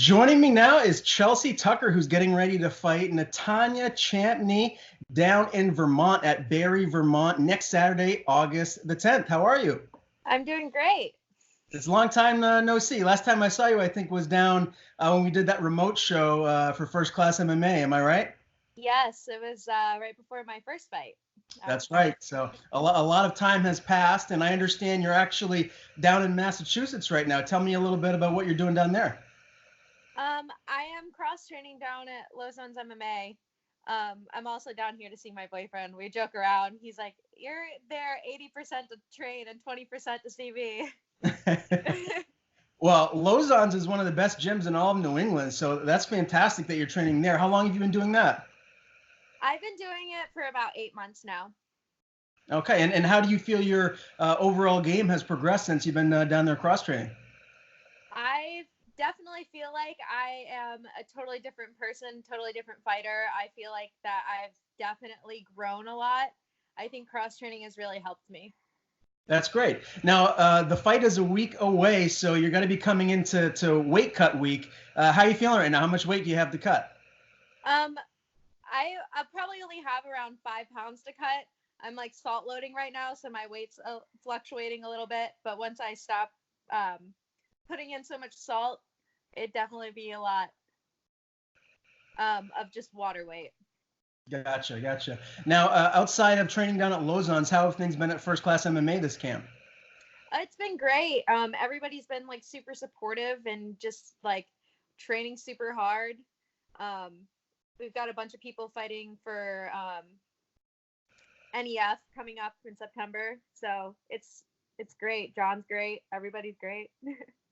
Joining me now is Chelsea Tucker, who's getting ready to fight Nantanya Champney down in Vermont at Barre, Vermont, next Saturday, August the 10th. How are you? I'm doing great. It's a long time no see. Last time I saw you, I think, was down when we did that remote show for First Class MMA. Am I right? Yes, it was right before my first fight. That's right. So a lot of time has passed, and I understand you're actually down in Massachusetts right now. Tell me a little bit about what you're doing down there. I am cross training down at Lauzon MMA. I'm also down here to see my boyfriend. We joke around. He's like, "You're there 80% to train and 20% to see me." Well, Lauzon's is one of the best gyms in all of New England, so that's fantastic that you're training there. How long have you been doing that? I've been doing it for about 8 months now. Okay, and how do you feel your overall game has progressed since you've been down there cross training? I definitely feel like I am a totally different person, totally different fighter. I feel like that I've definitely grown a lot. I think cross training has really helped me. That's great. Now, the fight is a week away, so you're going to be coming into weight cut week. How are you feeling right now? How much weight do you have to cut? Um, I probably only have around 5 pounds to cut. I'm like salt loading right now, so my weight's fluctuating a little bit. But once I stop putting in so much salt, it'd definitely be a lot of just water weight. Gotcha. Now, outside of training down at Lauzon's, how have things been at First Class MMA this camp? It's been great. Everybody's been like super supportive and just like training super hard. Um, we've got a bunch of people fighting for NEF coming up in September, so it's great. John's great. Everybody's great.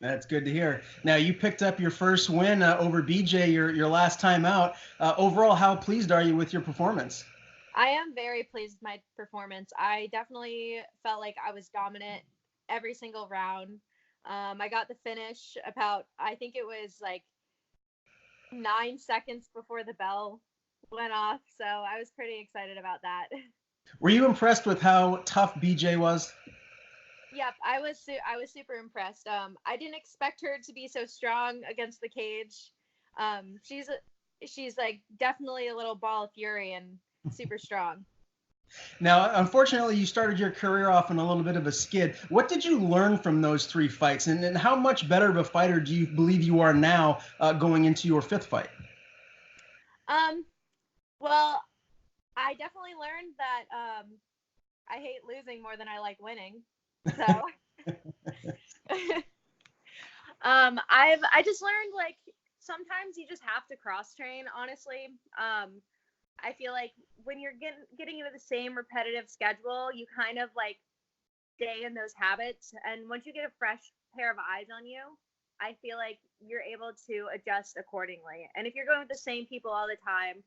That's good to hear. Now, you picked up your first win over BJ your last time out. Overall, how pleased are you with your performance? I am very pleased with my performance. I definitely felt like I was dominant every single round. I got the finish about, I think it was like 9 seconds before the bell went off. So I was pretty excited about that. Were you impressed with how tough BJ was? Yep, I was super impressed. I didn't expect her to be so strong against the cage. Um, she's she's like definitely a little ball of fury and super strong. Now, unfortunately, you started your career off in a little bit of a skid. What did you learn from those three fights, and how much better of a fighter do you believe you are now going into your fifth fight? Um, well, I definitely learned that I hate losing more than I like winning. So I just learned like sometimes you just have to cross train, honestly. I feel like when you're getting into the same repetitive schedule, you kind of like stay in those habits, and once you get a fresh pair of eyes on you, I feel like you're able to adjust accordingly. And if you're going with the same people all the time,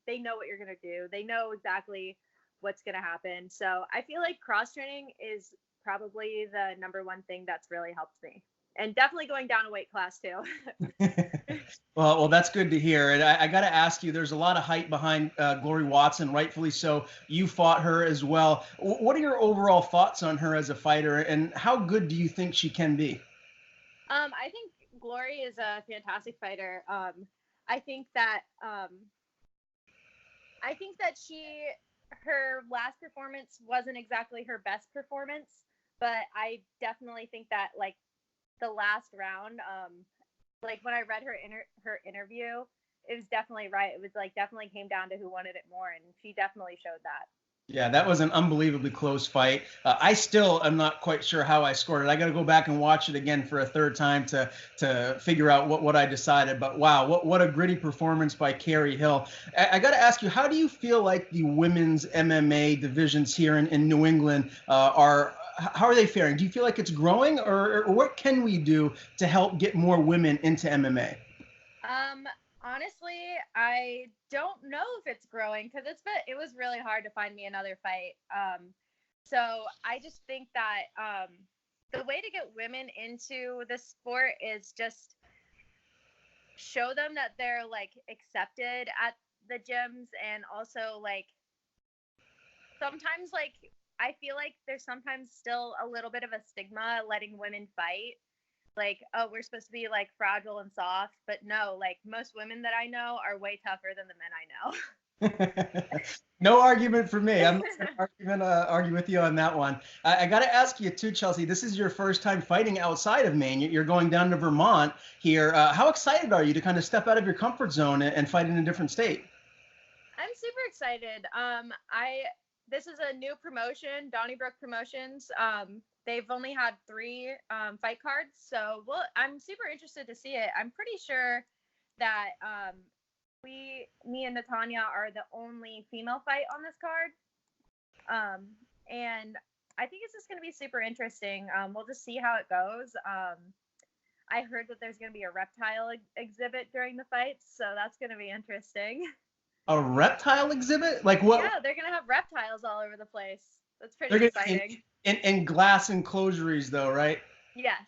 they know what you're going to do. They know exactly what's going to happen. So I feel like cross training is probably the number one thing that's really helped me, and definitely going down a weight class too. Well, that's good to hear. And I got to ask you, there's a lot of hype behind Glory Watson, rightfully so. You fought her as well. What are your overall thoughts on her as a fighter, and how good do you think she can be? I think Glory is a fantastic fighter. I think that I think that her last performance wasn't exactly her best performance, but I definitely think that like the last round, like when I read her interview, it was definitely right. It was like definitely came down to who wanted it more, and she definitely showed that. Yeah, that was an unbelievably close fight. I still am not quite sure how I scored it. I got to go back and watch it again for a third time to figure out what I decided. But wow, what a gritty performance by Carrie Hill. I got to ask you, how do you feel like the women's MMA divisions here in New England are? How are they faring? Do you feel like it's growing, or what can we do to help get more women into MMA? Um, honestly, I don't know if it's growing because it was really hard to find me another fight. So I just think that the way to get women into the sport is just show them that they're like accepted at the gyms, and also like sometimes like I feel like there's sometimes still a little bit of a stigma letting women fight. like, oh, we're supposed to be like fragile and soft, but no, like most women that I know are way tougher than the men I know. No argument for me. I'm not going to argue with you on that one. I got to ask you too, Chelsea. This is your first time fighting outside of Maine. You're going down to Vermont here. How excited are you to kind of step out of your comfort zone and fight in a different state? I'm super excited. This is a new promotion, Donnybrook Promotions. They've only had 3 fight cards, so I'm super interested to see it. I'm pretty sure that me and Nantanya are the only female fight on this card. And I think it's just going to be super interesting. We'll just see how it goes. I heard that there's going to be a reptile exhibit during the fights, so that's going to be interesting. A reptile exhibit? Like what? Yeah, they're going to have reptiles all over the place. That's pretty exciting. In glass enclosures, though, right? Yes.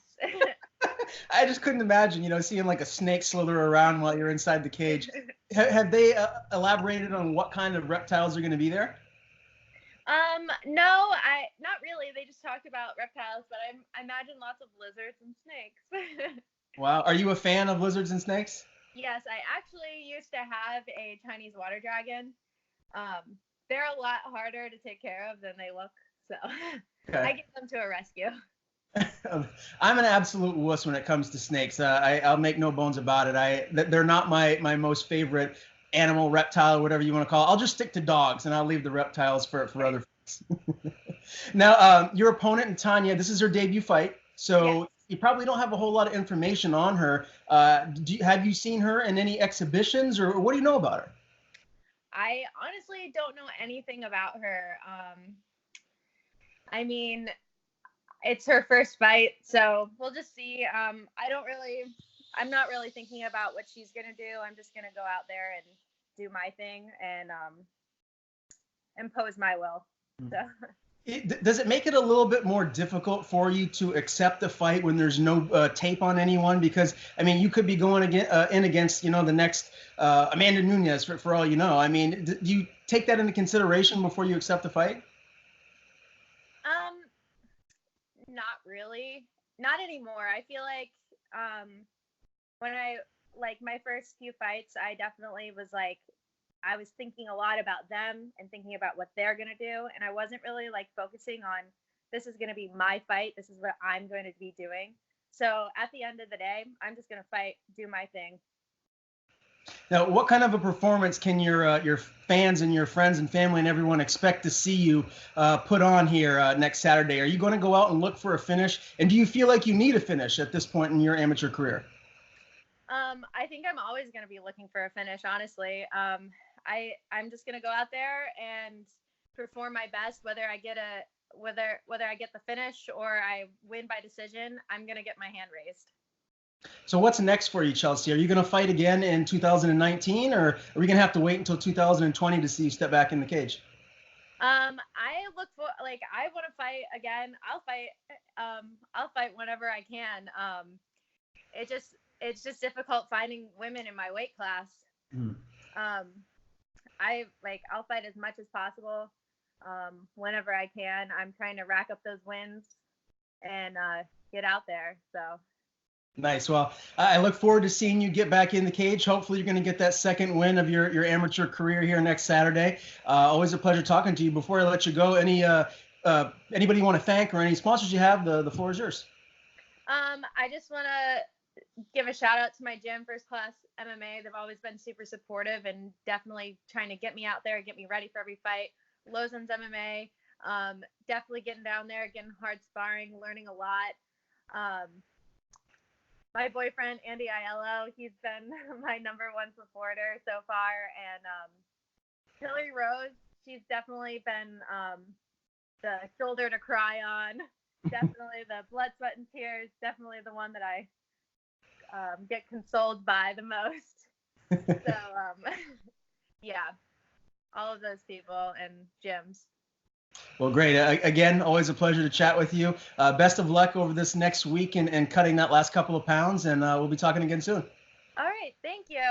I just couldn't imagine, seeing like a snake slither around while you're inside the cage. Have they elaborated on what kind of reptiles are going to be there? No, not really. They just talked about reptiles, but I imagine lots of lizards and snakes. Wow. Are you a fan of lizards and snakes? Yes, I actually used to have a Chinese water dragon. They're a lot harder to take care of than they look, so okay. I give them to a rescue. I'm an absolute wuss when it comes to snakes. I'll make no bones about it. They're not my most favorite animal, reptile, whatever you want to call it. I'll just stick to dogs, and I'll leave the reptiles for other folks. Now, your opponent, Nantanya, this is her debut fight, so yes. You probably don't have a whole lot of information on her. Have you seen her in any exhibitions, or what do you know about her? I honestly don't know anything about her. I mean, it's her first fight, so we'll just see. I'm not really thinking about what she's gonna do. I'm just gonna go out there and do my thing and impose my will. So. Does it make it a little bit more difficult for you to accept the fight when there's no tape on anyone? Because I mean, you could be going in against the next Amanda Nunes for all you know. I mean, do you take that into consideration before you accept the fight? Not really. Not anymore. I feel like when my first few fights, I definitely was like, I was thinking a lot about them and thinking about what they're going to do. And I wasn't really like focusing on this is going to be my fight. This is what I'm going to be doing. So at the end of the day, I'm just going to fight, do my thing. Now, what kind of a performance can your fans and your friends and family and everyone expect to see you put on here next Saturday? Are you going to go out and look for a finish? And do you feel like you need a finish at this point in your amateur career? I think I'm always going to be looking for a finish, honestly. I'm just going to go out there and perform my best, whether I get the finish or I win by decision. I'm going to get my hand raised. So what's next for you, Chelsea? Are you going to fight again in 2019, or are we going to have to wait until 2020 to see you step back in the cage? I want to fight again. I'll fight whenever I can. It's just difficult finding women in my weight class. I'll fight as much as possible whenever I can. I'm trying to rack up those wins and get out there. So. Nice. Well, I look forward to seeing you get back in the cage. Hopefully you're going to get that second win of your amateur career here next Saturday. Always a pleasure talking to you. Before I let you go, anybody you want to thank or any sponsors you have, the floor is yours. I just want to give a shout out to my gym, First Class MMA. They've always been super supportive and definitely trying to get me out there, get me ready for every fight. Lauzon's MMA, definitely getting down there, getting hard sparring, learning a lot. My boyfriend, Andy Aiello, he's been my #1 supporter so far. And Hillary Rose, she's definitely been the shoulder to cry on. Definitely the blood, sweat, and tears. Definitely the one that I get consoled by the most. So, yeah, all of those people and gyms. Well, great. Again, always a pleasure to chat with you. Best of luck over this next week and cutting that last couple of pounds, and we'll be talking again soon. All right. Thank you.